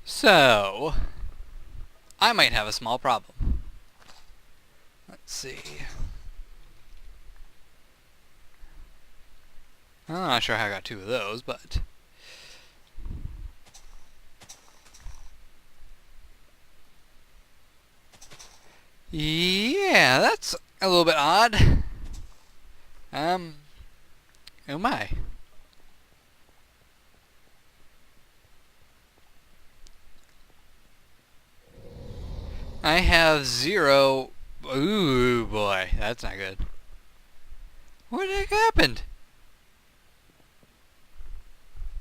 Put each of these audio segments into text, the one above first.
So, I might have a small problem. Let's see. I'm not sure how I got two of those, but... yeah, that's a little bit odd. Oh my. I have 0... ooh, boy, that's not good. What the heck happened?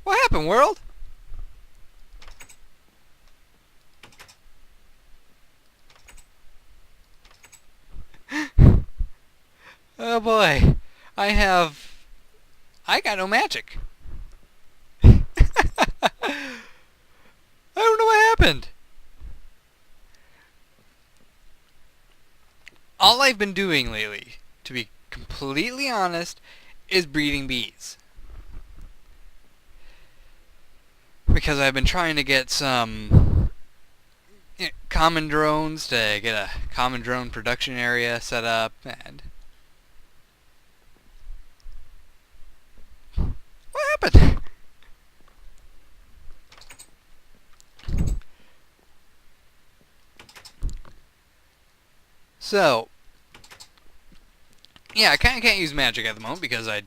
What happened, world? Oh boy. I got no magic. I don't know what happened. All I've been doing lately, to be completely honest, is breeding bees. Because I've been trying to get some common drones to get a common drone production area set up, and what happened? So, yeah, I kind of can't use magic at the moment because I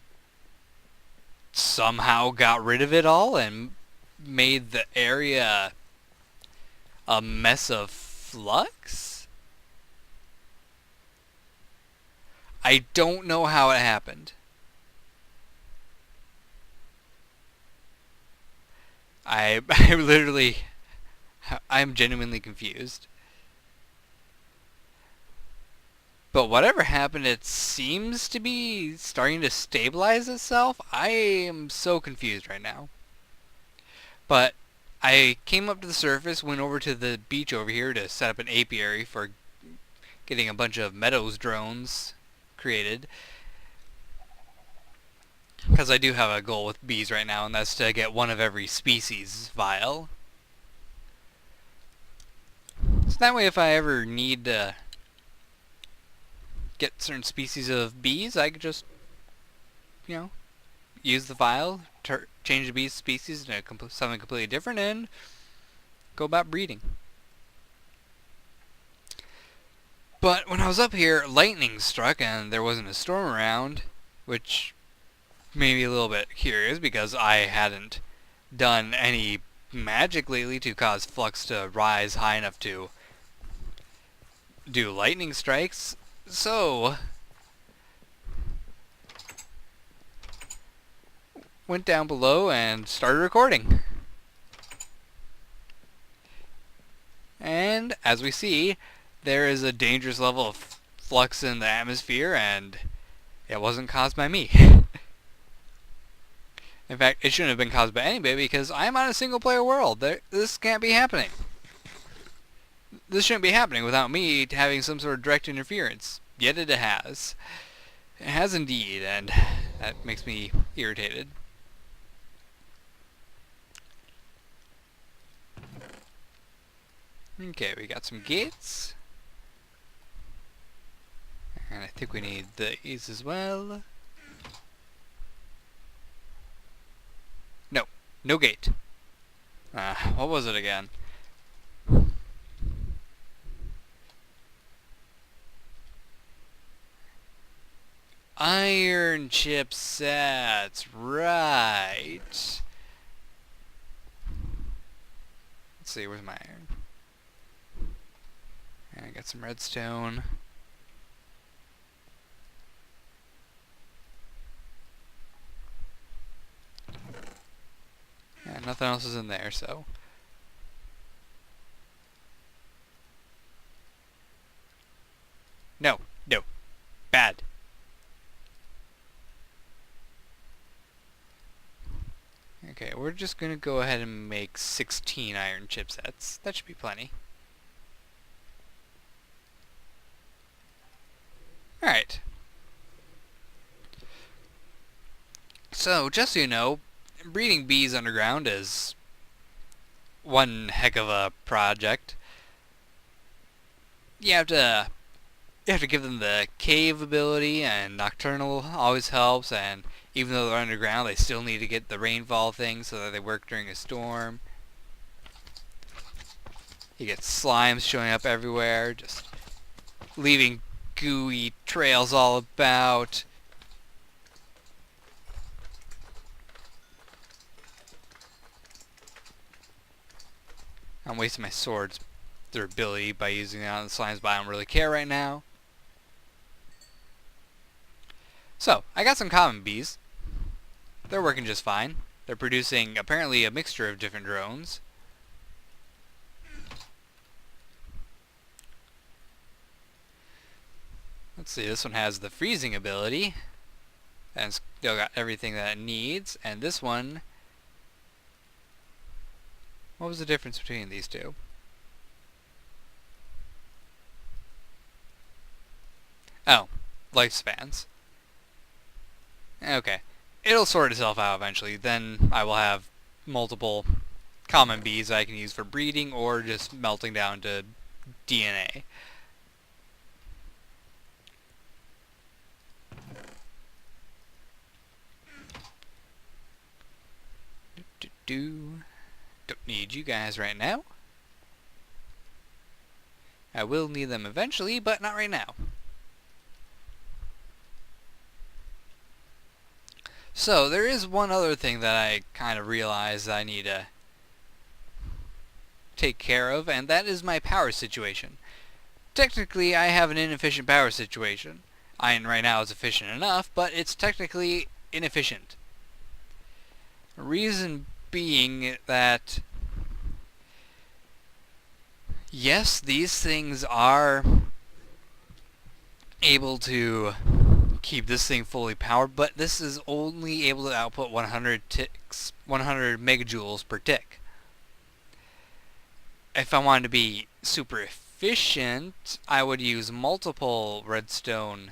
somehow got rid of it all and made the area a mess of flux? I don't know how it happened. I'm genuinely confused. But whatever happened, it seems to be starting to stabilize itself. I am so confused right now. But I came up to the surface, went over to the beach over here to set up an apiary for getting a bunch of meadows drones created. Because I do have a goal with bees right now, and that's to get one of every species vial. So that way if I ever need to get certain species of bees, I could just, use the vial, change the bee species to something completely different, and go about breeding. But when I was up here, lightning struck and there wasn't a storm around, which made me a little bit curious because I hadn't done any magic lately to cause flux to rise high enough to do lightning strikes. So, went down below and started recording. And as we see, there is a dangerous level of flux in the atmosphere, and it wasn't caused by me. In fact, it shouldn't have been caused by anybody because I'm on a single player world. This can't be happening. This shouldn't be happening without me having some sort of direct interference. Yet it has. It has indeed, and that makes me irritated. Okay, we got some gates. And I think we need these as well. No, no gate. What was it again? Iron chipsets, right. Let's see, where's my iron? I got some redstone. Yeah, nothing else is in there, so. No, no. Bad. Okay, we're just gonna go ahead and make 16 iron chipsets. That should be plenty. Alright. So, just so you know, breeding bees underground is one heck of a project. You have to give them the cave ability, and nocturnal always helps, and even though they're underground, they still need to get the rainfall thing so that they work during a storm. You get slimes showing up everywhere, just leaving gooey trails all about. I'm wasting my sword's durability by using it on the slimes, but I don't really care right now. So, I got some common bees. They're working just fine. They're producing apparently a mixture of different drones. Let's see, this one has the freezing ability. And still got everything that it needs. And this one... What was the difference between these two? Oh, lifespans. Okay. It'll sort itself out eventually. Then I will have multiple common bees I can use for breeding or just melting down to DNA. Don't need you guys right now. I will need them eventually, but not right now. So, there is one other thing that I kind of realized that I need to take care of, and that is my power situation. Technically, I have an inefficient power situation. Iron right now is efficient enough, but it's technically inefficient. Reason being that, yes, these things are able to keep this thing fully powered, but this is only able to output 100 megajoules per tick. If I wanted to be super efficient, I would use multiple redstone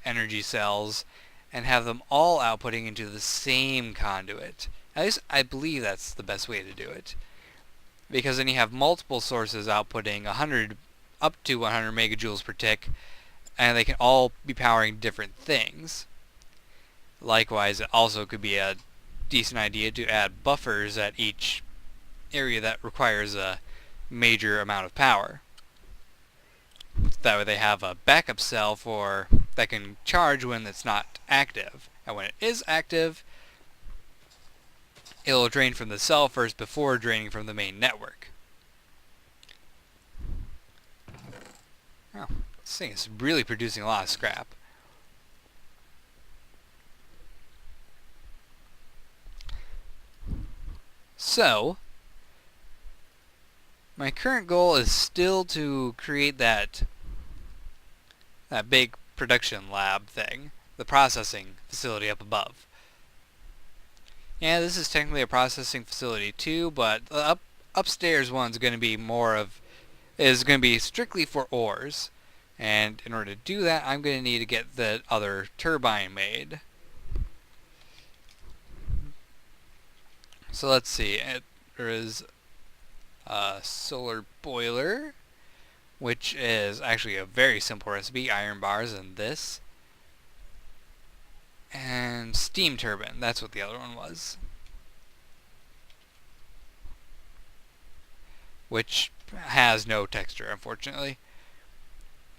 energy cells and have them all outputting into the same conduit. At least I believe that's the best way to do it. Because then you have multiple sources outputting up to 100 megajoules per tick, and they can all be powering different things. Likewise, it also could be a decent idea to add buffers at each area that requires a major amount of power. That way they have a backup cell that can charge when it's not active. And when it is active, it'll drain from the cell first before draining from the main network. Oh, this thing is really producing a lot of scrap. So, my current goal is still to create that big production lab thing, the processing facility up above. Yeah, this is technically a processing facility too, but the upstairs one's going to be is going to be strictly for ores. And in order to do that, I'm going to need to get the other turbine made. So let's see, there is a solar boiler, which is actually a very simple recipe, iron bars and this. And steam turbine, that's what the other one was. Which has no texture, unfortunately.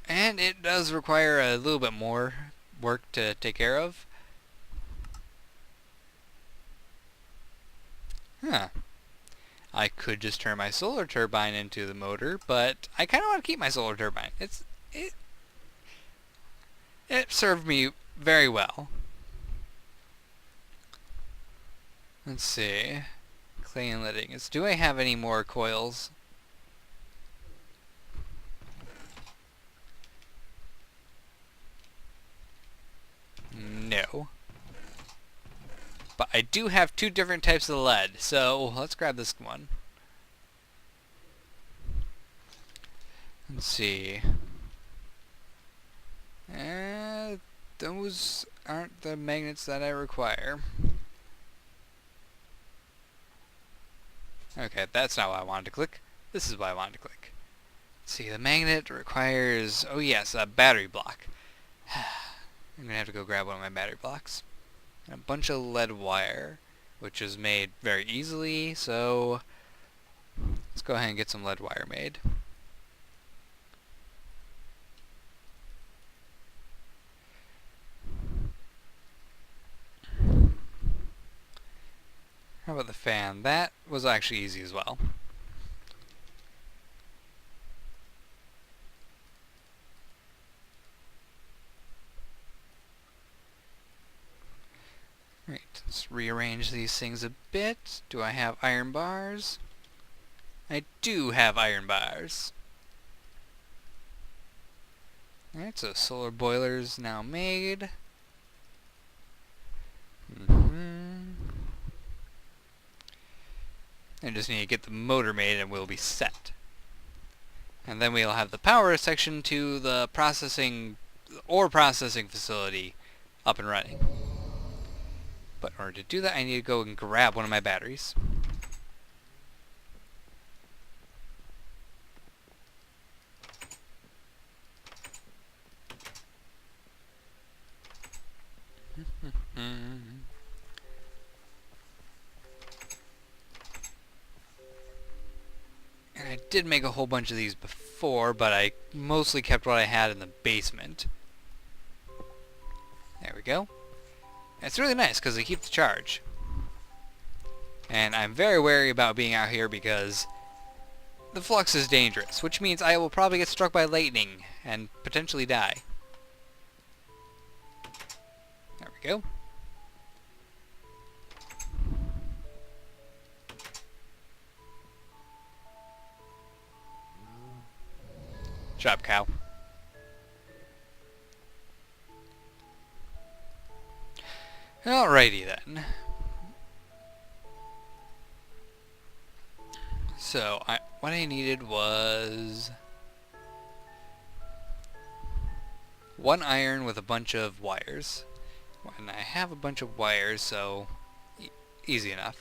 And it does require a little bit more work to take care of. Huh. I could just turn my solar turbine into the motor, but I kind of want to keep my solar turbine. It served me very well. Let's see. Clay inletting. Do I have any more coils? No. But I do have two different types of lead, so let's grab this one. Let's see. Those aren't the magnets that I require. Okay, that's not what I wanted to click. This is what I wanted to click. Let's see, the magnet requires, oh yes, a battery block. I'm gonna have to go grab one of my battery blocks. And a bunch of lead wire, which is made very easily, so let's go ahead and get some lead wire made. How about the fan? That was actually easy as well. Right, let's rearrange these things a bit. Do I have iron bars? I do have iron bars. Alright, so solar boiler's now made. I just need to get the motor made and we'll be set. And then we'll have the power section to the ore processing facility up and running. But in order to do that, I need to go and grab one of my batteries. And I did make a whole bunch of these before, but I mostly kept what I had in the basement. There we go. And it's really nice because they keep the charge. And I'm very wary about being out here because the flux is dangerous, which means I will probably get struck by lightning and potentially die. There we go. Job, cow. Alrighty then. So, what I needed was one iron with a bunch of wires. And I have a bunch of wires, so easy enough.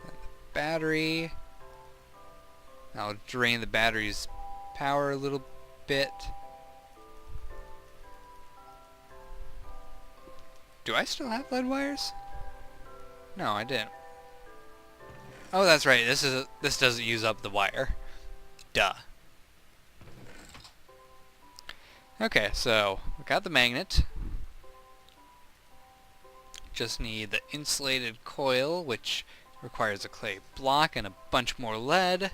And the battery. I'll drain the battery's power a little bit. Do I still have lead wires? No, I didn't. Oh, that's right. This doesn't use up the wire. Duh. Okay, so we got the magnet. Just need the insulated coil, which requires a clay block and a bunch more lead.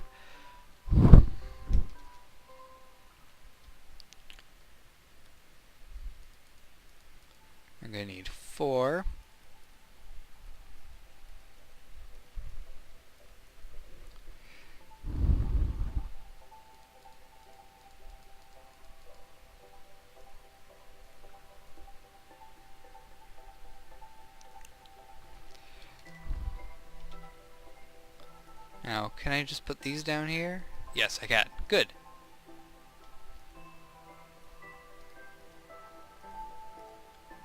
I'm going to need 4. Now, can I just put these down here? Yes, I can. Good.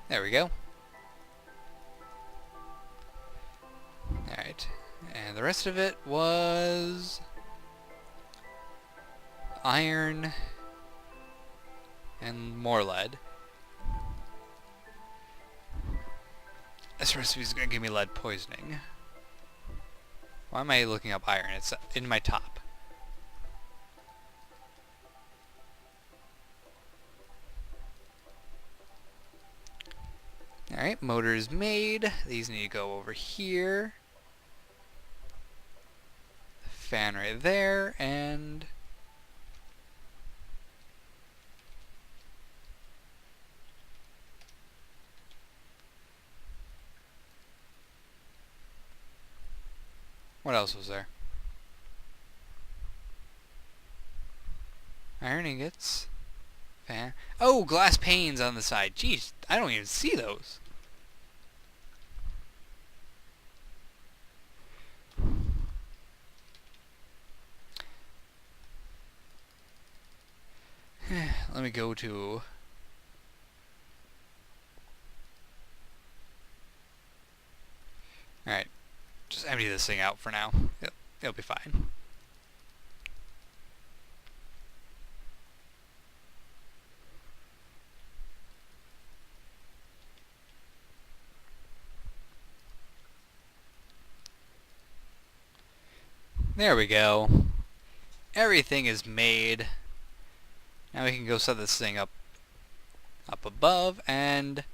There we go. Alright. And the rest of it was iron and more lead. This recipe is going to give me lead poisoning. Why am I looking up iron? It's in my top. Alright, motor is made. These need to go over here. The fan right there, and what else was there? Iron ingots. Fan. Oh, glass panes on the side. Jeez, I don't even see those. Let me go to just empty this thing out for now. It'll be fine. There we go. Everything is made. Now we can go set this thing up above, and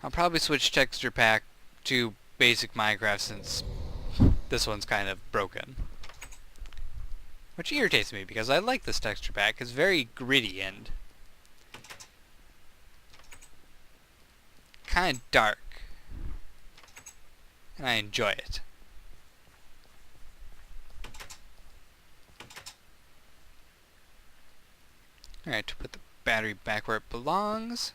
I'll probably switch texture pack to basic Minecraft since this one's kind of broken. Which irritates me because I like this texture pack. It's very gritty and kind of dark. And I enjoy it. Alright, to put the battery back where it belongs.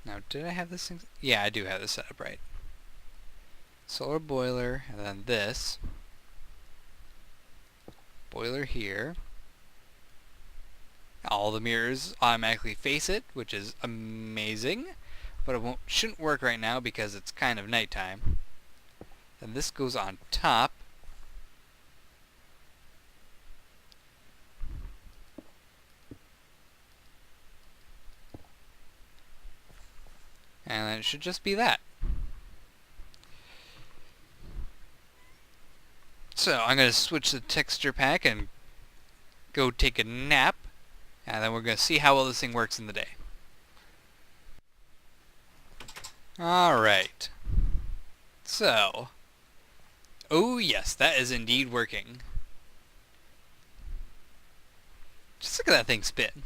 Now, did I have this thing? Yeah, I do have this set up right. Solar boiler, and then this. Boiler here. All the mirrors automatically face it, which is amazing. But it shouldn't work right now because it's kind of nighttime. And this goes on top. And then it should just be that. So I'm going to switch the texture pack and go take a nap. And then we're going to see how well this thing works in the day. Alright. So. Oh yes, that is indeed working. Just look at that thing spin.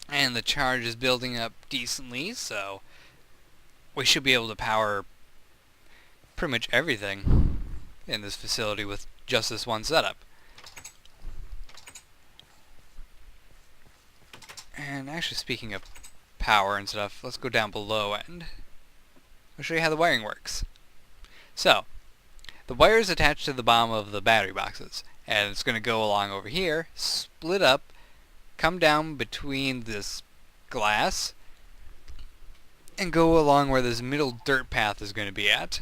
And the charge is building up decently, so we should be able to power pretty much everything in this facility with just this one setup. And actually, speaking of power and stuff, let's go down below and I'll show you how the wiring works. So, the wire is attached to the bottom of the battery boxes, and it's going to go along over here, split up, come down between this glass, and go along where this middle dirt path is going to be at.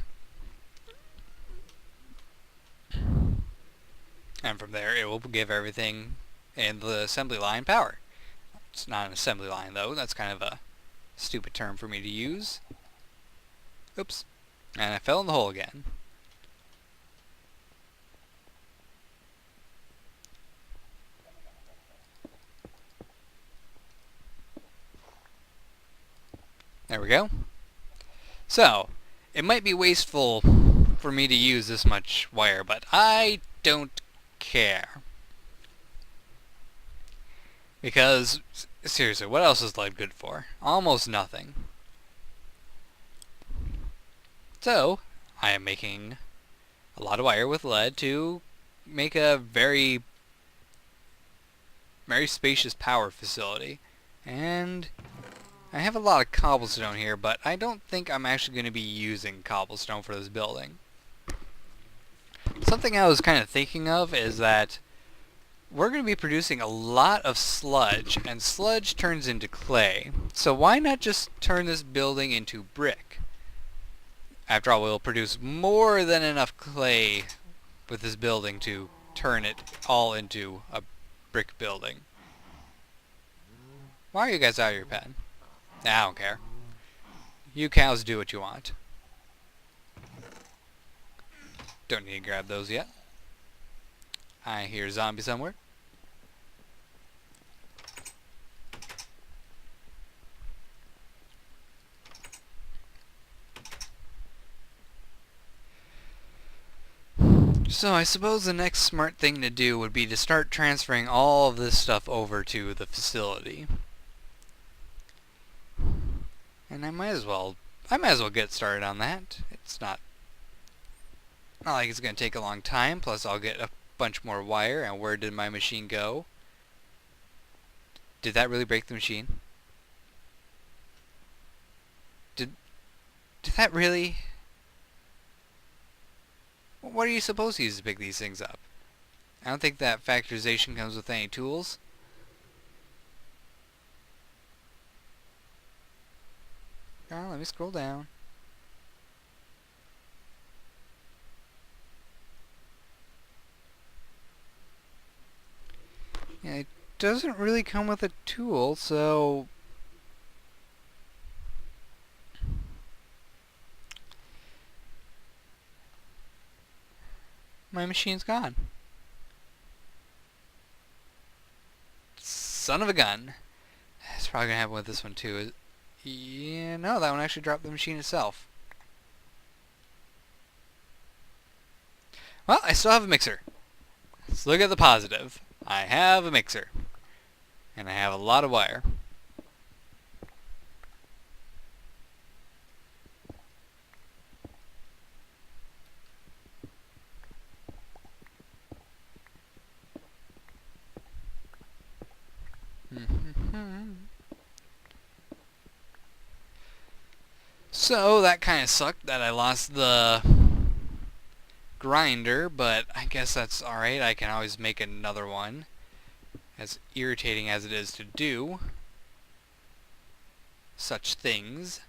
And from there it will give everything in the assembly line power. It's not an assembly line though, that's kind of a stupid term for me to use. Oops. And I fell in the hole again. There we go. So, it might be wasteful for me to use this much wire, but I don't care. Because, seriously, what else is lead good for? Almost nothing. So, I am making a lot of wire with lead to make a very spacious power facility. And I have a lot of cobblestone here, but I don't think I'm actually going to be using cobblestone for this building. Something I was kind of thinking of is that we're going to be producing a lot of sludge, and sludge turns into clay. So why not just turn this building into brick? After all, we'll produce more than enough clay with this building to turn it all into a brick building. Why are you guys out of your pen? I don't care. You cows do what you want. Don't need to grab those yet. I hear a zombie somewhere. So I suppose the next smart thing to do would be to start transferring all of this stuff over to the facility. And I might as well get started on that. It's not like it's going to take a long time, plus I'll get a bunch more wire. And where did my machine go? Did that really break the machine? Did that really? What are you supposed to use to pick these things up? I don't think that factorization comes with any tools. Oh, let me scroll down. Yeah, it doesn't really come with a tool, so my machine's gone. Son of a gun. It's probably gonna happen with this one too. Yeah, no, that one actually dropped the machine itself. Well, I still have a mixer. Let's look at the positive. I have a mixer. And I have a lot of wire. So that kind of sucked that I lost the grinder, but I guess that's alright. I can always make another one. As irritating as it is to do such things.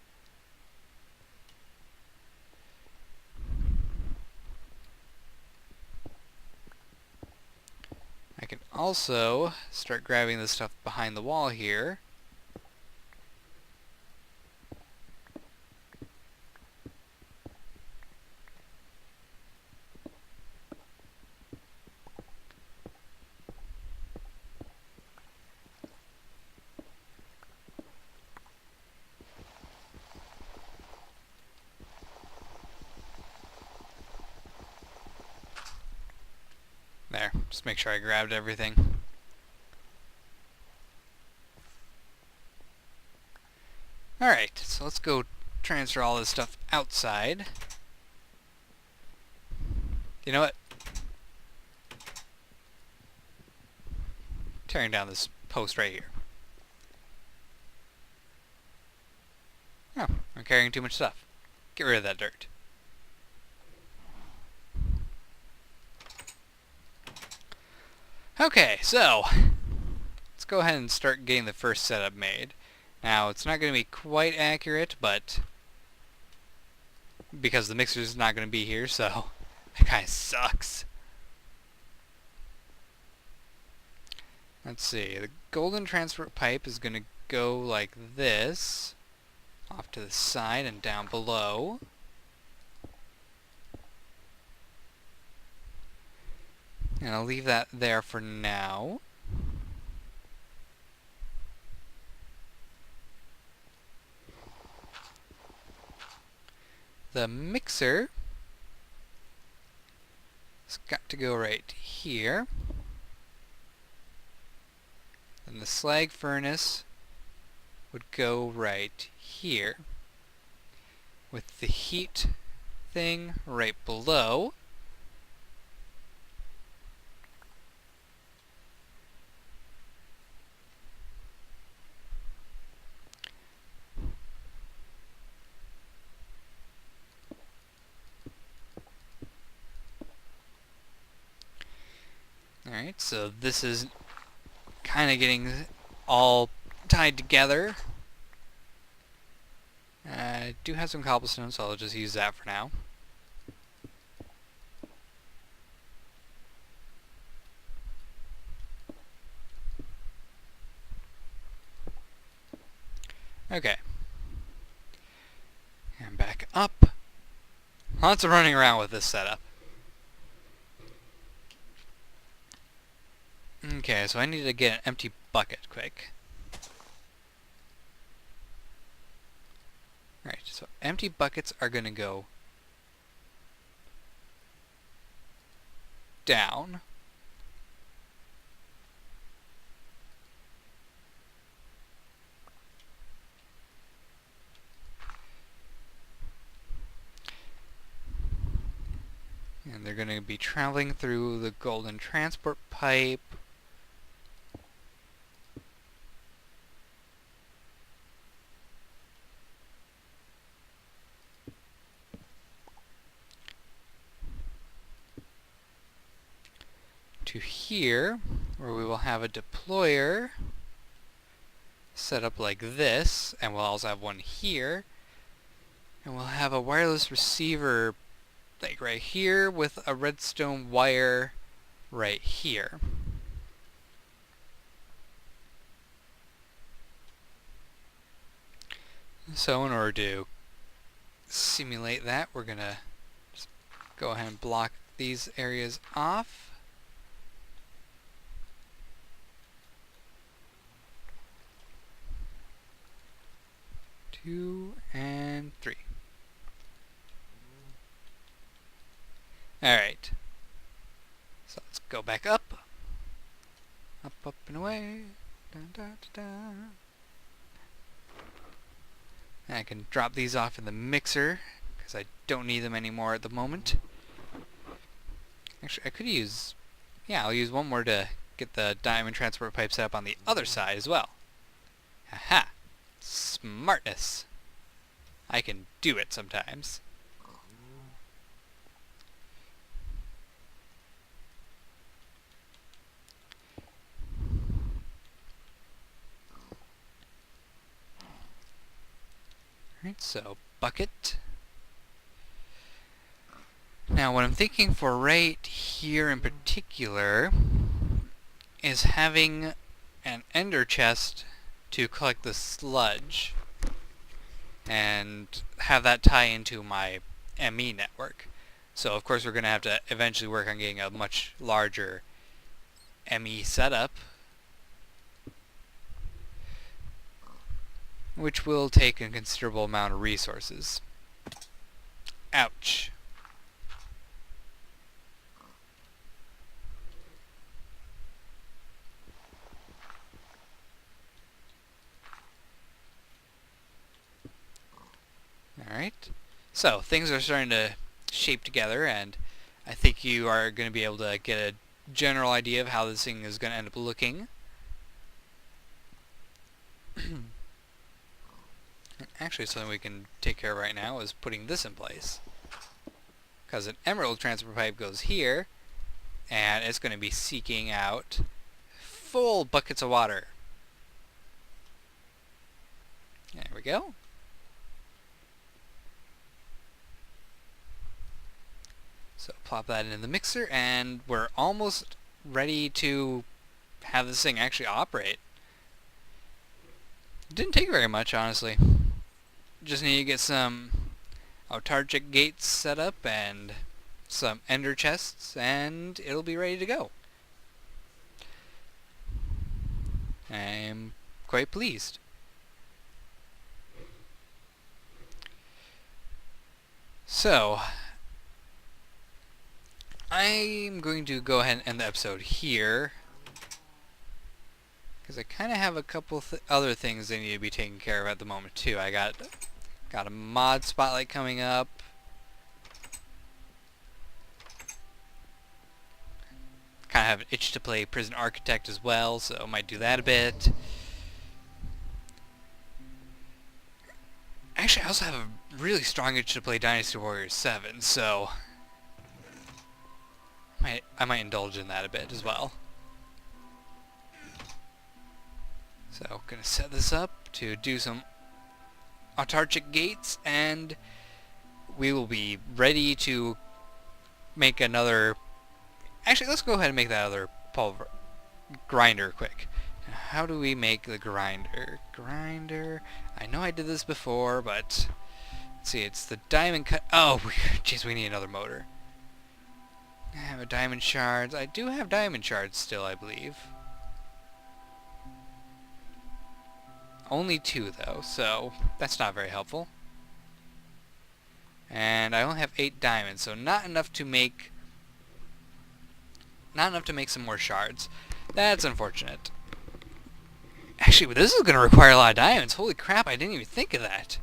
I can also start grabbing the stuff behind the wall here. There, just make sure I grabbed everything. Alright, so let's go transfer all this stuff outside. You know what? Tearing down this post right here. Oh, I'm carrying too much stuff. Get rid of that dirt. Okay, so let's go ahead and start getting the first setup made. Now, it's not going to be quite accurate, but because the mixer's not going to be here, so that kind of sucks. Let's see, the golden transport pipe is going to go like this, off to the side and down below. And I'll leave that there for now. The mixer has got to go right here. And the slag furnace would go right here. With the heat thing right below. Alright, so this is kind of getting all tied together. I do have some cobblestone, so I'll just use that for now. Okay. And back up. Lots of running around with this setup. Okay, so I need to get an empty bucket quick. Alright, so empty buckets are going to go down. And they're going to be traveling through the golden transport pipe. to here, where we will have a deployer set up like this, and we'll also have one here, and we'll have a wireless receiver like right here with a redstone wire right here. So in order to simulate that, we're gonna just go ahead and block these areas off. 2 and 3. Alright. So let's go back up. Up, up, and away. Dun, dun, dun, dun. And I can drop these off in the mixer, because I don't need them anymore at the moment. Actually, I could use... yeah, I'll use one more to get the diamond transport pipe set up on the other side as well. Haha! Smartness. I can do it sometimes. Alright, so bucket. Now what I'm thinking for right here in particular is having an ender chest to collect the sludge and have that tie into my ME network. So of course we're going to have to eventually work on getting a much larger ME setup, which will take a considerable amount of resources. Ouch. Alright, so things are starting to shape together, and I think you are going to be able to get a general idea of how this thing is going to end up looking. Actually, something we can take care of right now is putting this in place, because an emerald transfer pipe goes here, and it's going to be seeking out full buckets of water. There we go. So plop that into the mixer, and we're almost ready to have this thing actually operate. It didn't take very much, honestly. Just need to get some autarchic gates set up and some ender chests, and it'll be ready to go. I'm quite pleased. So I'm going to go ahead and end the episode here, because I kind of have a couple other things that need to be taken care of at the moment too. I got a mod spotlight coming up. Kind of have an itch to play Prison Architect as well, so I might do that a bit. Actually, I also have a really strong itch to play Dynasty Warriors 7, so I might indulge in that a bit as well. So, gonna set this up to do some autarchic gates, and we will be ready to make another... Actually, let's go ahead and make that other grinder quick. Now, how do we make the grinder? Grinder... I know I did this before, but... Let's see, it's the diamond cut... Oh, jeez, we need another motor. I have a diamond shards. I do have diamond shards still, I believe. Only 2 though, so that's not very helpful. And I only have 8 diamonds, so not enough to make some more shards. That's unfortunate. Actually, this is going to require a lot of diamonds. Holy crap, I didn't even think of that.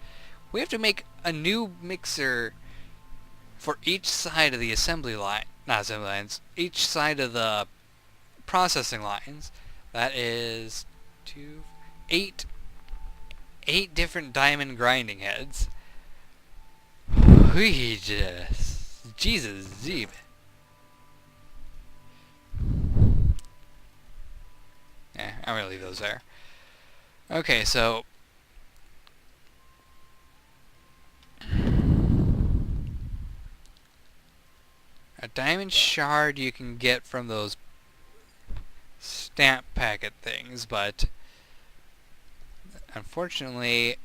We have to make a new mixer for each side of the assembly line. Not assembly lines. Each side of the processing lines. That is 8 different diamond grinding heads. Jesus. Jesus, Zeeb. I'm going to leave those there. Okay, so... a diamond shard you can get from those stamp packet things, but unfortunately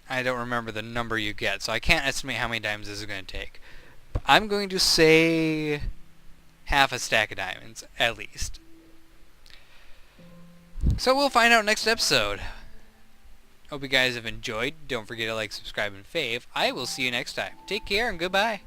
I don't remember the number you get, so I can't estimate how many diamonds this is going to take. But I'm going to say half a stack of diamonds, at least. So we'll find out next episode. Hope you guys have enjoyed. Don't forget to like, subscribe, and fave. I will see you next time. Take care and goodbye.